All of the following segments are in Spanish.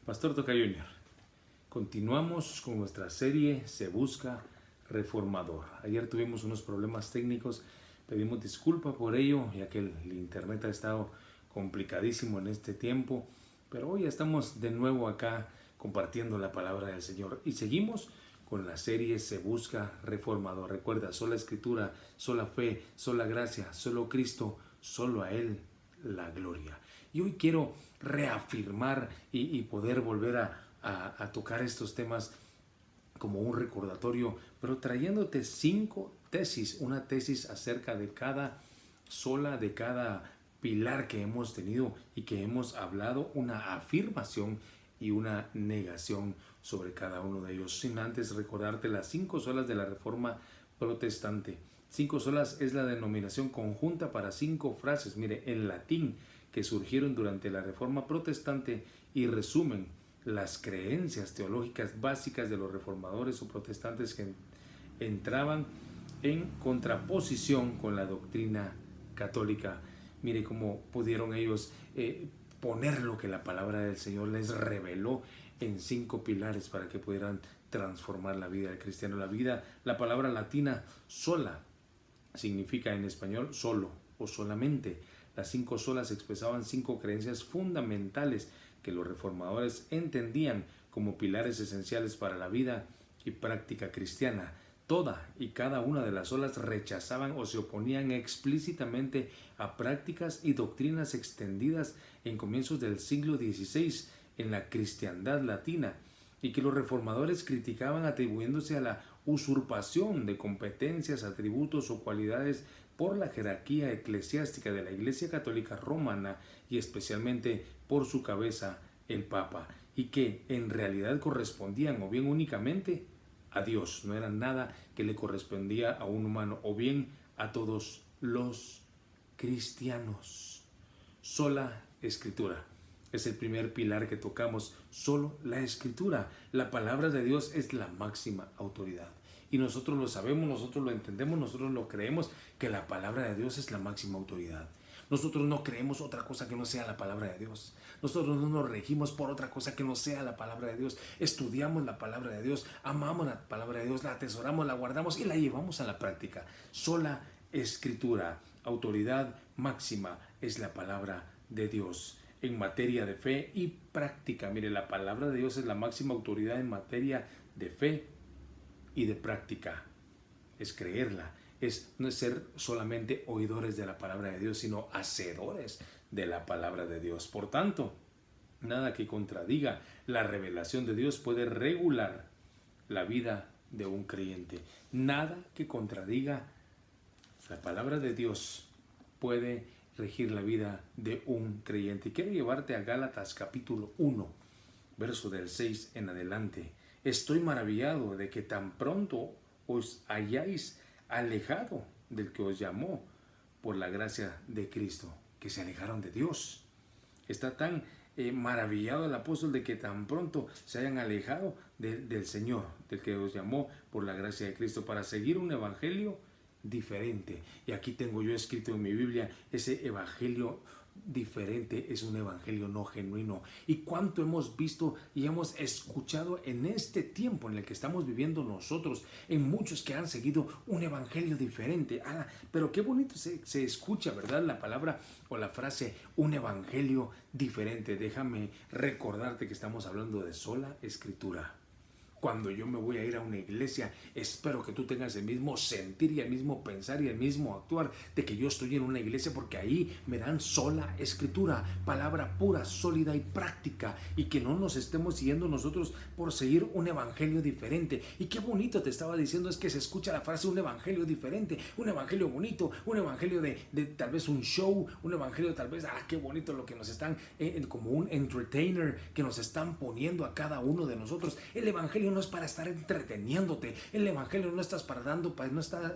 Pastor Toca Junior. Continuamos con nuestra serie Se Busca Reformador. Ayer tuvimos unos problemas técnicos, pedimos disculpa por ello, ya que el internet ha estado complicadísimo en este tiempo, pero hoy estamos de nuevo acá compartiendo la palabra del Señor y seguimos con la serie Se Busca Reformador. Recuerda, sola Escritura, sola fe, sola gracia, solo Cristo, solo a Él la gloria. Y hoy quiero reafirmar y poder volver a tocar estos temas como un recordatorio, pero trayéndote 5 tesis, una tesis acerca de cada pilar que hemos tenido y que hemos hablado, una afirmación y una negación sobre cada uno de ellos. Sin antes recordarte las 5 solas de la Reforma Protestante. 5 solas es la denominación conjunta para 5 frases, mire, en latín, que surgieron durante la Reforma Protestante y resumen las creencias teológicas básicas de los reformadores o protestantes que entraban en contraposición con la doctrina católica. Mire cómo pudieron ellos poner lo que la palabra del Señor les reveló en 5 pilares para que pudieran transformar la vida del cristiano. La palabra latina sola significa en español solo o solamente. Las 5 solas expresaban 5 creencias fundamentales que los reformadores entendían como pilares esenciales para la vida y práctica cristiana. Toda y cada una de las solas rechazaban o se oponían explícitamente a prácticas y doctrinas extendidas en comienzos del siglo XVI en la cristiandad latina y que los reformadores criticaban atribuyéndose a la usurpación de competencias, atributos o cualidades por la jerarquía eclesiástica de la Iglesia Católica Romana y especialmente por su cabeza, el Papa, y que en realidad correspondían o bien únicamente a Dios, no era nada que le correspondía a un humano, o bien a todos los cristianos. Sola Escritura es el primer pilar que tocamos, solo la Escritura. La palabra de Dios es la máxima autoridad. Y nosotros lo sabemos, nosotros lo entendemos, nosotros lo creemos, que la palabra de Dios es la máxima autoridad. Nosotros no creemos otra cosa que no sea la palabra de Dios. Nosotros no nos regimos por otra cosa que no sea la palabra de Dios. Estudiamos la palabra de Dios, amamos la palabra de Dios, la atesoramos, la guardamos y la llevamos a la práctica. Sola Escritura, autoridad máxima, es la palabra de Dios en materia de fe y práctica. Mire, la palabra de Dios es la máxima autoridad en materia de fe y de práctica. Es creerla, no es ser solamente oidores de la palabra de Dios, sino hacedores de la palabra de Dios. Por tanto, nada que contradiga la revelación de Dios puede regular la vida de un creyente. Nada que contradiga la palabra de Dios puede regir la vida de un creyente. Quiero llevarte a Gálatas capítulo 1, verso del 6 en adelante. Estoy maravillado de que tan pronto os hayáis alejado del que os llamó por la gracia de Cristo, que se alejaron de Dios. Está tan maravillado el apóstol de que tan pronto se hayan alejado del Señor, del que os llamó por la gracia de Cristo, para seguir un evangelio diferente. Y aquí tengo yo escrito en mi Biblia, ese evangelio diferente es un evangelio no genuino. Y cuánto hemos visto y hemos escuchado en este tiempo en el que estamos viviendo nosotros, en muchos que han seguido un evangelio diferente. Pero qué bonito se escucha, ¿verdad? La palabra o la frase un evangelio diferente. Déjame recordarte que estamos hablando de sola Escritura. Cuando yo me voy a ir a una iglesia, espero que tú tengas el mismo sentir y el mismo pensar y el mismo actuar de que yo estoy en una iglesia, porque ahí me dan sola Escritura, palabra pura, sólida y práctica, y que no nos estemos siguiendo nosotros por seguir un evangelio diferente. Y qué bonito te estaba diciendo, es que se escucha la frase un evangelio diferente, un evangelio bonito, un evangelio de tal vez un show, un evangelio tal vez, qué bonito lo que nos están, como un entertainer que nos están poniendo a cada uno de nosotros. El evangelio Evangelio no es para estar entreteniéndote. El Evangelio no estás para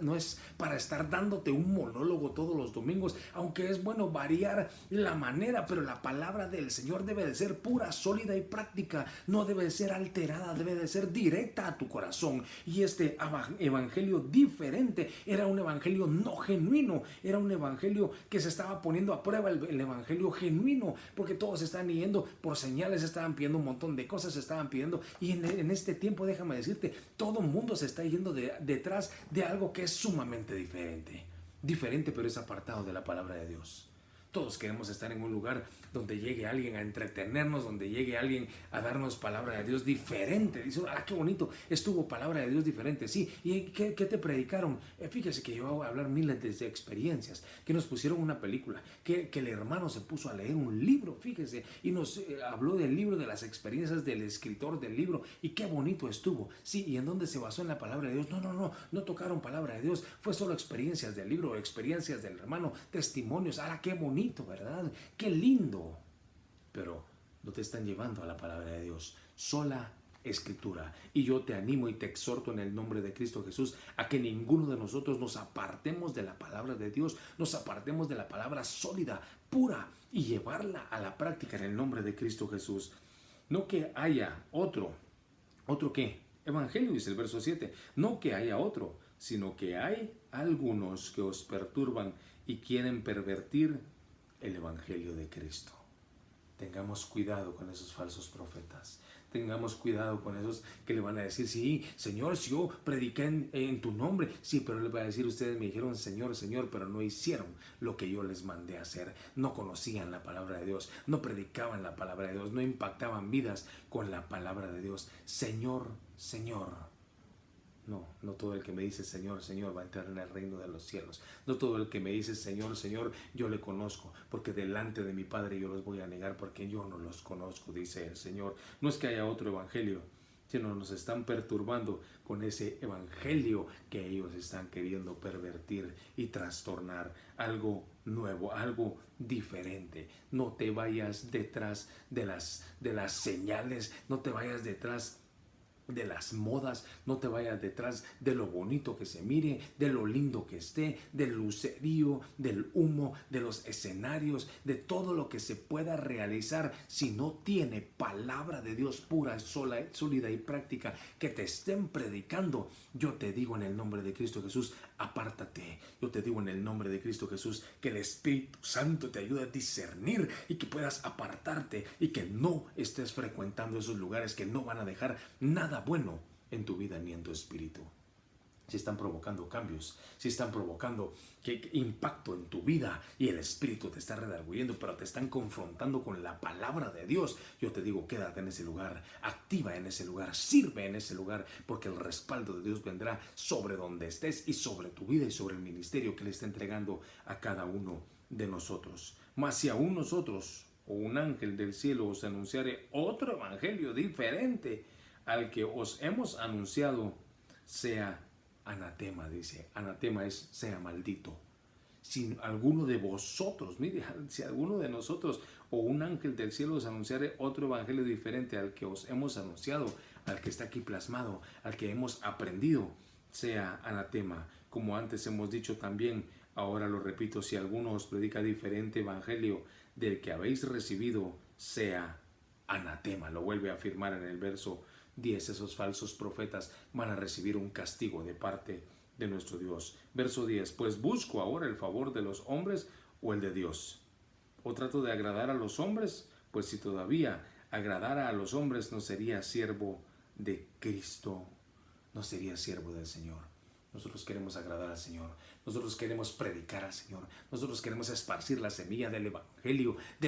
no es para estar dándote un monólogo todos los domingos, aunque es bueno variar la manera, pero la palabra del Señor debe de ser pura, sólida y práctica. No debe de ser alterada, debe de ser directa a tu corazón. Y este evangelio diferente era un evangelio no genuino, era un evangelio que se estaba poniendo a prueba, el evangelio genuino, porque todos estaban yendo por señales, estaban pidiendo un montón de cosas, estaban pidiendo, y en este tiempo, déjame decirte, todo el mundo se está yendo detrás de algo que es sumamente diferente, pero es apartado de la palabra de Dios. Todos queremos estar en un lugar donde llegue alguien a entretenernos, donde llegue alguien a darnos palabra de Dios diferente. Dice, qué bonito, estuvo palabra de Dios diferente. Sí, ¿y qué te predicaron? Fíjese que yo voy a hablar miles de experiencias, que nos pusieron una película, que el hermano se puso a leer un libro, fíjese, y nos habló del libro, de las experiencias del escritor del libro, y qué bonito estuvo. Sí, ¿y en dónde se basó? En la palabra de Dios. No tocaron palabra de Dios, fue solo experiencias del libro, experiencias del hermano, testimonios. Qué bonito, ¿verdad? Qué lindo. Pero no te están llevando a la palabra de Dios, sola escritura. Y yo te animo y te exhorto en el nombre de Cristo Jesús a que ninguno de nosotros nos apartemos de la palabra de Dios, nos apartemos de la palabra sólida, pura, y llevarla a la práctica en el nombre de Cristo Jesús. No que haya ¿otro qué? Evangelio, dice el verso 7. No que haya otro, sino que hay algunos que os perturban y quieren pervertir el Evangelio de Cristo. Tengamos cuidado con esos falsos profetas. Tengamos cuidado con esos que le van a decir, sí, Señor, si yo prediqué en tu nombre. Sí, pero le va a decir, ustedes me dijeron, Señor, Señor, pero no hicieron lo que yo les mandé a hacer. No conocían la palabra de Dios, no predicaban la palabra de Dios, no impactaban vidas con la palabra de Dios. Señor, Señor. No todo el que me dice Señor, Señor va a entrar en el reino de los cielos. No todo el que me dice Señor, Señor, yo le conozco, porque delante de mi Padre yo los voy a negar, porque yo no los conozco, dice el Señor. No es que haya otro evangelio, sino nos están perturbando con ese evangelio que ellos están queriendo pervertir y trastornar. Algo nuevo, algo diferente. No te vayas detrás de las señales, no te vayas detrás de las modas, no te vayas detrás de lo bonito que se mire, de lo lindo que esté, del lucerío, del humo, de los escenarios, de todo lo que se pueda realizar. Si no tiene palabra de Dios pura, sólida y práctica que te estén predicando, yo te digo en el nombre de Cristo Jesús, apártate. Yo te digo en el nombre de Cristo Jesús que el Espíritu Santo te ayude a discernir y que puedas apartarte y que no estés frecuentando esos lugares que no van a dejar nada bueno en tu vida ni en tu espíritu. Si están provocando cambios, si están provocando impacto en tu vida y el espíritu te está redarguyendo, pero te están confrontando con la palabra de Dios, yo te digo, quédate en ese lugar, activa en ese lugar, sirve en ese lugar, porque el respaldo de Dios vendrá sobre donde estés y sobre tu vida y sobre el ministerio que le está entregando a cada uno de nosotros. Mas si aún nosotros o un ángel del cielo os anunciare otro evangelio diferente al que os hemos anunciado, sea anatema, dice. Anatema es sea maldito. Si alguno de vosotros, mire, si alguno de nosotros o un ángel del cielo os anunciare otro evangelio diferente al que os hemos anunciado, al que está aquí plasmado, al que hemos aprendido, sea anatema. Como antes hemos dicho también, ahora lo repito, si alguno os predica diferente evangelio del que habéis recibido, sea anatema. Lo vuelve a afirmar en el verso 10, esos falsos profetas van a recibir un castigo de parte de nuestro Dios. Verso 10, pues busco ahora el favor de los hombres o el de Dios. ¿O trato de agradar a los hombres? Pues si todavía agradara a los hombres, no sería siervo de Cristo, no sería siervo del Señor. Nosotros queremos agradar al Señor. Nosotros queremos predicar al Señor. Nosotros queremos esparcir la semilla del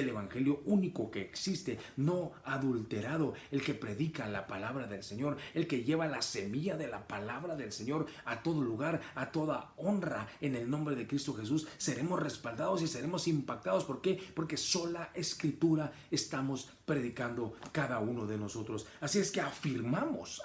Evangelio único que existe, no adulterado, el que predica la palabra del Señor, el que lleva la semilla de la palabra del Señor a todo lugar, a toda honra. En el nombre de Cristo Jesús seremos respaldados y seremos impactados. ¿Por qué? Porque sola escritura estamos predicando cada uno de nosotros. Así es que afirmamos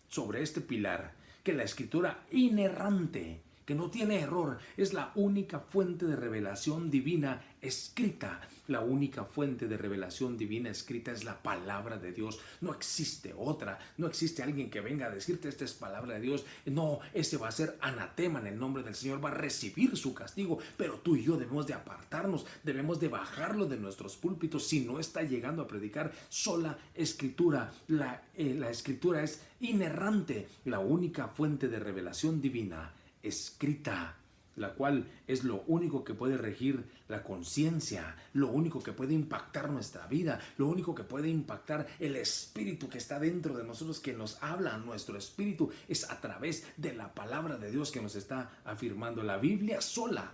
sobre este pilar que la escritura inerrante que no tiene error. Es la única fuente de revelación divina escrita. La única fuente de revelación divina escrita es la palabra de Dios. No existe otra. No existe alguien que venga a decirte esta es palabra de Dios. No, ese va a ser anatema en el nombre del Señor. Va a recibir su castigo. Pero tú y yo debemos de apartarnos. Debemos de bajarlo de nuestros púlpitos si no está llegando a predicar sola escritura. La escritura es inerrante. La única fuente de revelación divina escrita, la cual es lo único que puede regir la conciencia, lo único que puede impactar nuestra vida, lo único que puede impactar el espíritu que está dentro de nosotros, que nos habla a nuestro espíritu, es a través de la palabra de Dios que nos está afirmando. La Biblia sola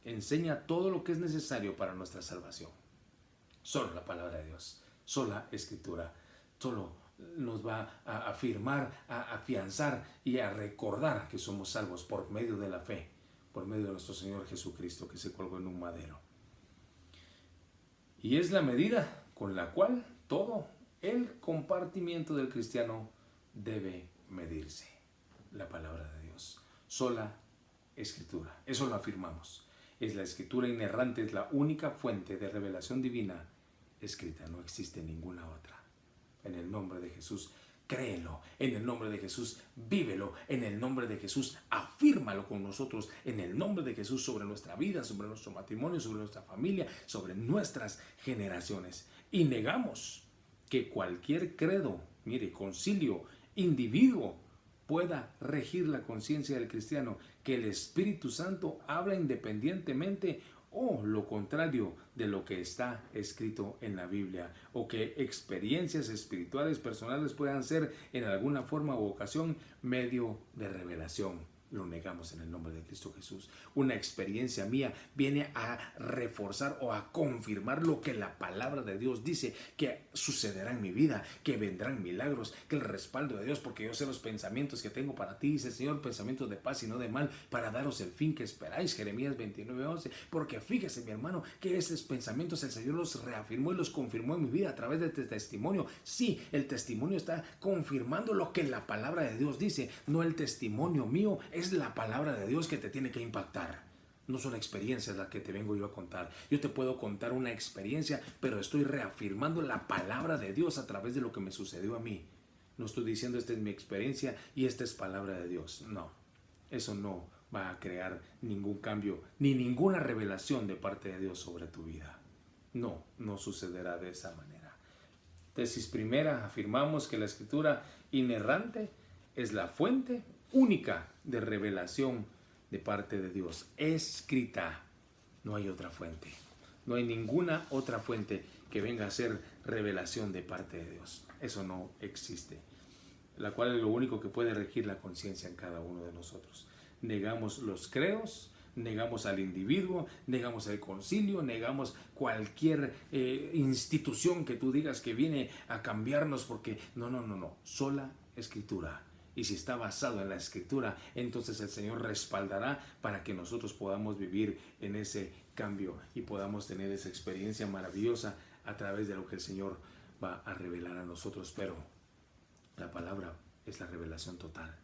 enseña todo lo que es necesario para nuestra salvación. Solo la palabra de Dios, sola escritura, solo nos va a afirmar, a afianzar y a recordar que somos salvos por medio de la fe, por medio de nuestro Señor Jesucristo que se colgó en un madero. Y es la medida con la cual todo el compartimiento del cristiano debe medirse. La palabra de Dios, sola escritura, eso lo afirmamos. Es la escritura inerrante, es la única fuente de revelación divina escrita, no existe ninguna otra. En el nombre de Jesús, créelo. En el nombre de Jesús, vívelo. En el nombre de Jesús, afírmalo con nosotros. En el nombre de Jesús, sobre nuestra vida, sobre nuestro matrimonio, sobre nuestra familia, sobre nuestras generaciones. Y negamos que cualquier credo, mire, concilio, individuo, pueda regir la conciencia del cristiano, que el Espíritu Santo habla independientemente o lo contrario de lo que está escrito en la Biblia, o que experiencias espirituales personales puedan ser en alguna forma u ocasión medio de revelación. Lo negamos en el nombre de Cristo Jesús. Una experiencia mía viene a reforzar o a confirmar lo que la palabra de Dios dice que sucederá en mi vida, que vendrán milagros, que el respaldo de Dios, porque yo sé los pensamientos que tengo para ti, dice el Señor, pensamientos de paz y no de mal, para daros el fin que esperáis. Jeremías 29:11. Porque fíjese, mi hermano, que esos pensamientos el Señor los reafirmó y los confirmó en mi vida a través de este testimonio. Sí, el testimonio está confirmando lo que la palabra de Dios dice, no el testimonio mío. Es la palabra de Dios que te tiene que impactar. No son experiencias las que te vengo yo a contar. Yo te puedo contar una experiencia, pero estoy reafirmando la palabra de Dios a través de lo que me sucedió a mí. No estoy diciendo esta es mi experiencia y esta es palabra de Dios. No, eso no va a crear ningún cambio ni ninguna revelación de parte de Dios sobre tu vida. No, no sucederá de esa manera. Tesis primera, afirmamos que la escritura inerrante es la fuente única de revelación de parte de Dios, escrita. No hay otra fuente, no hay ninguna otra fuente que venga a ser revelación de parte de Dios. Eso no existe, la cual es lo único que puede regir la conciencia en cada uno de nosotros. Negamos los credos, negamos al individuo, negamos el concilio, negamos cualquier institución que tú digas que viene a cambiarnos, porque no, sola escritura. Y si está basado en la escritura, entonces el Señor respaldará para que nosotros podamos vivir en ese cambio y podamos tener esa experiencia maravillosa a través de lo que el Señor va a revelar a nosotros. Pero la palabra es la revelación total.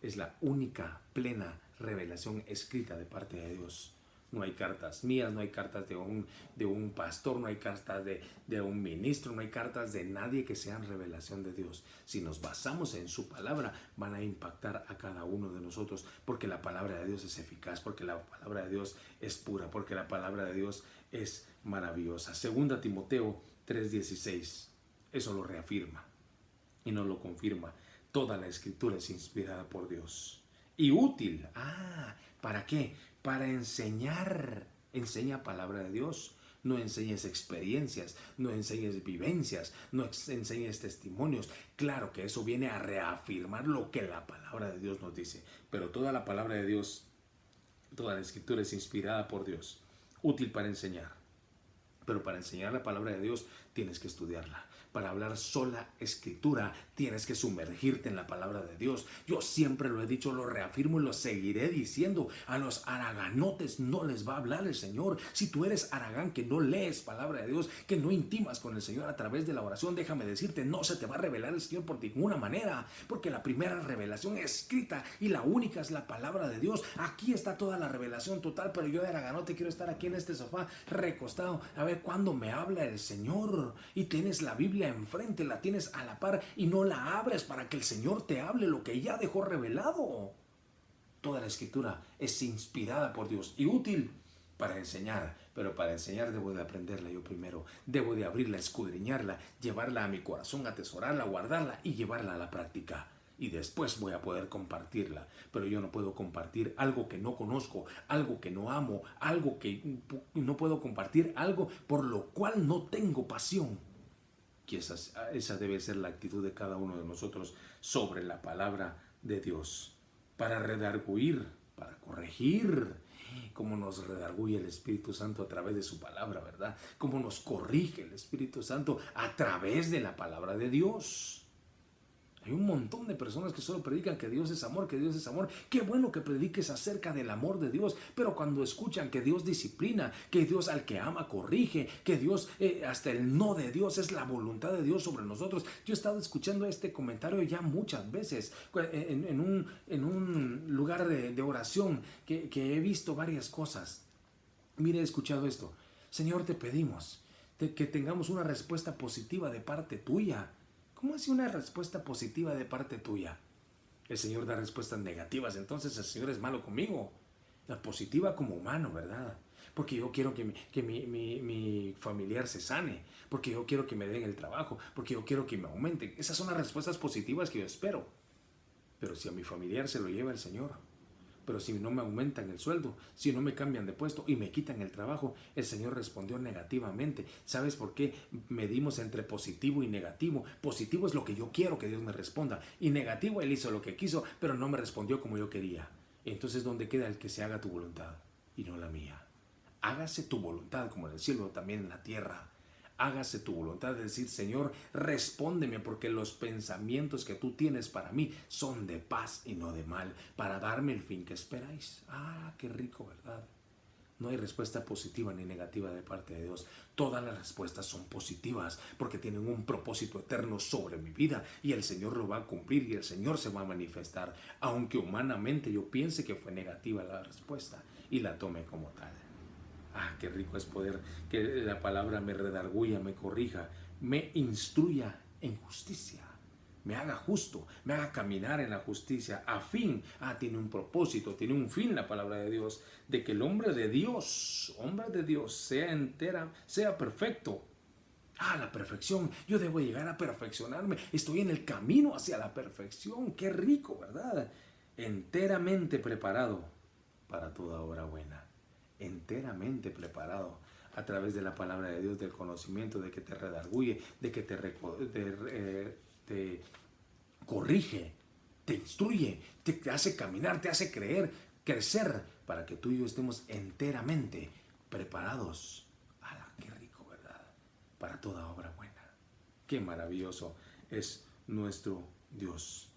Es la única plena revelación escrita de parte de Dios. No hay cartas mías, no hay cartas de un pastor, no hay cartas de un ministro, no hay cartas de nadie que sean revelación de Dios. Si nos basamos en su palabra, van a impactar a cada uno de nosotros, porque la palabra de Dios es eficaz, porque la palabra de Dios es pura, porque la palabra de Dios es maravillosa. Segunda Timoteo 3:16, eso lo reafirma y nos lo confirma. Toda la escritura es inspirada por Dios y útil. ¿Para qué? Para enseñar. Enseña palabra de Dios. No enseñes experiencias, no enseñes vivencias, no enseñes testimonios. Claro que eso viene a reafirmar lo que la palabra de Dios nos dice. Pero toda la palabra de Dios, toda la escritura es inspirada por Dios. Útil para enseñar, Pero para enseñar la palabra de Dios tienes que estudiarla. Para hablar sola escritura tienes que sumergirte en la palabra de Dios. Yo siempre lo he dicho, lo reafirmo y lo seguiré diciendo. A los haraganotes no les va a hablar el Señor. Si tú eres haragán que no lees palabra de Dios, que no intimas con el Señor a través de la oración, déjame decirte, no se te va a revelar el Señor por ninguna manera. Porque la primera revelación es escrita y la única es la palabra de Dios. Aquí está toda la revelación total, pero yo de haraganote quiero estar aquí en este sofá recostado a ver cuándo me habla el Señor. Y tienes la Biblia enfrente, la tienes a la par y no la abres para que el Señor te hable lo que ya dejó revelado. Toda la escritura es inspirada por Dios y útil para enseñar, pero para enseñar debo de aprenderla yo primero, debo de abrirla, escudriñarla, llevarla a mi corazón, atesorarla, guardarla y llevarla a la práctica. Y después voy a poder compartirla, pero yo no puedo compartir algo que no conozco, algo que no amo, algo que no puedo compartir, algo por lo cual no tengo pasión. Y esa debe ser la actitud de cada uno de nosotros sobre la palabra de Dios. Para redarguir, para corregir, cómo nos redarguye el Espíritu Santo a través de su palabra, ¿verdad? Cómo nos corrige el Espíritu Santo a través de la palabra de Dios. Hay un montón de personas que solo predican que Dios es amor, que Dios es amor. Qué bueno que prediques acerca del amor de Dios, pero cuando escuchan que Dios disciplina, que Dios al que ama corrige, que Dios, hasta el no de Dios es la voluntad de Dios sobre nosotros. Yo he estado escuchando este comentario ya muchas veces en un lugar de oración que he visto varias cosas. Mire, he escuchado esto. Señor, te pedimos que tengamos una respuesta positiva de parte tuya. ¿Cómo es una respuesta positiva de parte tuya? El Señor da respuestas negativas, entonces el Señor es malo conmigo. La positiva como humano, ¿verdad? Porque yo quiero que mi familiar se sane, porque yo quiero que me den el trabajo, porque yo quiero que me aumenten. Esas son las respuestas positivas que yo espero. Pero si a mi familiar se lo lleva el Señor, pero si no me aumentan el sueldo, si no me cambian de puesto y me quitan el trabajo, el Señor respondió negativamente. ¿Sabes por qué medimos entre positivo y negativo? Positivo es lo que yo quiero que Dios me responda, y negativo, Él hizo lo que quiso, pero no me respondió como yo quería. Entonces, ¿dónde queda el que se haga tu voluntad y no la mía? Hágase tu voluntad como en el cielo, también en la tierra. Hágase tu voluntad de decir, Señor, respóndeme, porque los pensamientos que tú tienes para mí son de paz y no de mal, para darme el fin que esperáis. Ah, qué rico, ¿verdad? No hay respuesta positiva ni negativa de parte de Dios. Todas las respuestas son positivas porque tienen un propósito eterno sobre mi vida y el Señor lo va a cumplir y el Señor se va a manifestar, aunque humanamente yo piense que fue negativa la respuesta y la tome como tal. Ah, qué rico es poder que la palabra me redarguya, me corrija, me instruya en justicia, me haga justo, me haga caminar en la justicia, a fin, tiene un propósito, tiene un fin la palabra de Dios, de que el hombre de Dios sea entera, sea perfecto. La perfección, yo debo llegar a perfeccionarme, estoy en el camino hacia la perfección, qué rico, ¿verdad? Enteramente preparado para toda obra buena. Enteramente preparado a través de la palabra de Dios, del conocimiento, de que te redarguye, de que te corrige, te instruye, te hace caminar, te hace crecer, para que tú y yo estemos enteramente preparados. ¡Qué rico, ¿verdad? Para toda obra buena. Qué maravilloso es nuestro Dios.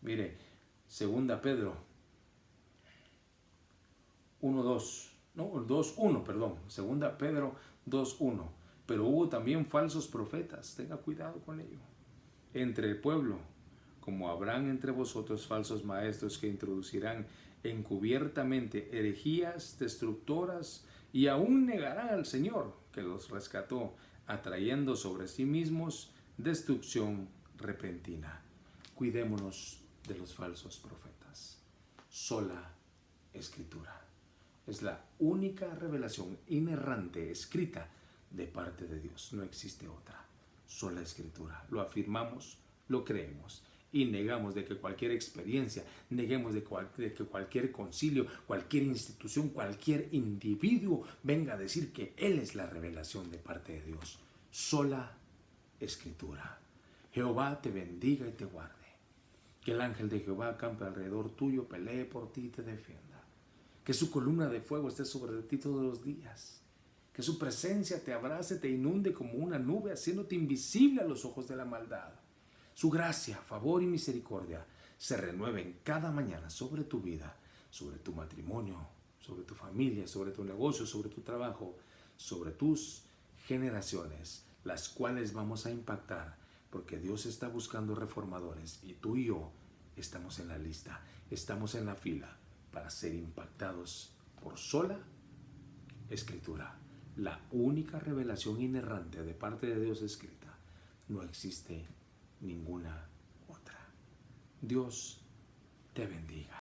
Mire, 2 Pedro 2 Pedro 2:1. Pero hubo también falsos profetas, tenga cuidado con ello, entre el pueblo, como habrán entre vosotros falsos maestros que introducirán encubiertamente herejías destructoras y aún negarán al Señor que los rescató, atrayendo sobre sí mismos destrucción repentina. Cuidémonos de los falsos profetas. Sola Escritura es la única revelación inerrante escrita de parte de Dios. No existe otra. Sola Escritura. Lo afirmamos, lo creemos y negamos de que cualquier experiencia, neguemos de que cualquier concilio, cualquier institución, cualquier individuo venga a decir que Él es la revelación de parte de Dios. Sola Escritura. Jehová te bendiga y te guarde. Que el ángel de Jehová acampe alrededor tuyo, pelee por ti y te defienda. Que su columna de fuego esté sobre ti todos los días. Que Que su presencia te abrace, te inunde como una nube, haciéndote invisible a los ojos de la maldad. Su gracia, favor y misericordia se renueven cada mañana sobre tu vida, sobre tu matrimonio, sobre tu familia, sobre tu negocio, sobre tu trabajo, sobre tus generaciones, las cuales vamos a impactar, porque Dios está buscando reformadores y tú y yo estamos en la lista, estamos en la fila para ser impactados por sola Escritura. La única revelación inerrante de parte de Dios escrita. No existe ninguna otra. Dios te bendiga.